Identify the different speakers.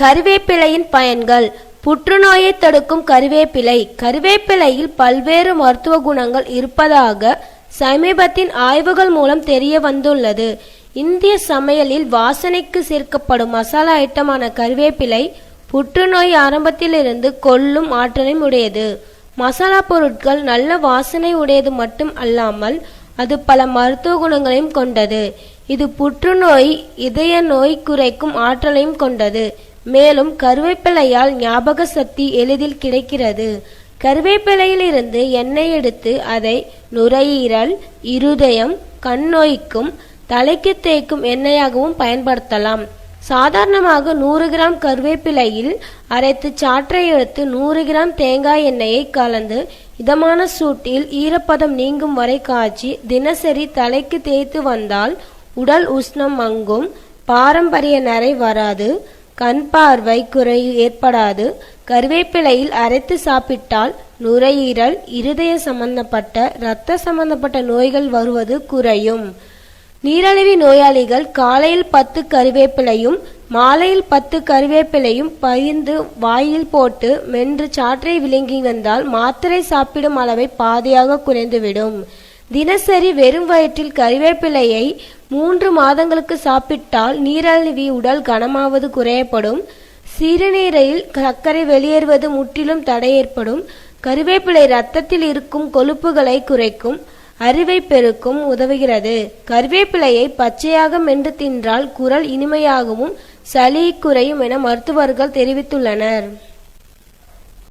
Speaker 1: கறிவேப்பிலையின் பயன்கள். புற்றுநோயை தடுக்கும் கறிவேப்பிலை. கறிவேப்பிலையில் பல்வேறு மருத்துவ குணங்கள் இருப்பதாக சமீபத்தின் ஆய்வுகள் மூலம் தெரிய வந்துள்ளது. இந்திய சமையலில் வாசனைக்கு சேர்க்கப்படும் மசாலா ஐட்டமான கறிவேப்பிலை புற்றுநோய் ஆரம்பத்திலிருந்து கொல்லும் ஆற்றலையும் உடையது. மசாலா பொருட்கள் நல்ல வாசனை உடையது மட்டும் அல்லாமல் அது பல மருத்துவ குணங்களையும் கொண்டது. இது புற்றுநோய், இதய நோய் குறைக்கும் ஆற்றலையும் கொண்டது. மேலும் கறிவேப்பிலையால் ஞாபக சக்தி எளிதில் கிடைக்கிறது. கறிவேப்பிலையிலிருந்து எண்ணெய் எடுத்து அதை நுரையீரல், இருதயம், கண் நோய்க்கும் தலைக்கு தேய்க்கும் எண்ணெயாகவும் பயன்படுத்தலாம். சாதாரணமாக 100 கிராம் கறிவேப்பிலையில் அரைத்து சாற்றை எடுத்து 100 கிராம் தேங்காய் எண்ணெயை கலந்து இதமான சூட்டில் ஈரப்பதம் நீங்கும் வரை காய்ச்சி தினசரி தலைக்கு தேய்த்து வந்தால் உடல் உஷ்ணம் மங்கும், பாரம்பரிய நரை வராது, கண் பார்வை குறை ஏற்படாது. கறிவேப்பிலையில் அரைத்து சாப்பிட்டால் நுரையீரல், இருதய சம்பந்தப்பட்ட இரத்த சம்பந்தப்பட்ட நோய்கள் வருவது குறையும். நீரிழிவு நோயாளிகள் காலையில் 10 கறிவேப்பிலையும் மாலையில் 10 கறிவேப்பிலையும் பகிர்ந்து வாயில் போட்டு மென்று சாற்றை விழுங்கி வந்தால் மாத்திரை சாப்பிடும் அளவை பாதியாக குறைந்துவிடும். தினசரி வெறும் வயிற்றில் கறிவேப்பிலையை 3 மாதங்களுக்கு சாப்பிட்டால் நீரிழிவு உடல் கனமாவது குறையப்படும். சிறுநீரில் சர்க்கரை வெளியேறுவது முற்றிலும் தடை ஏற்படும். கறிவேப்பிலை இரத்தத்தில் இருக்கும் கொழுப்புகளை குறைக்கும், அறிவை பெருக்கும் உதவுகிறது. கறிவேப்பிலையை பச்சையாக மென்று தின்றால் குரல் இனிமையாகவும் சளி குறையும் என மருத்துவர்கள் தெரிவித்துள்ளனர்.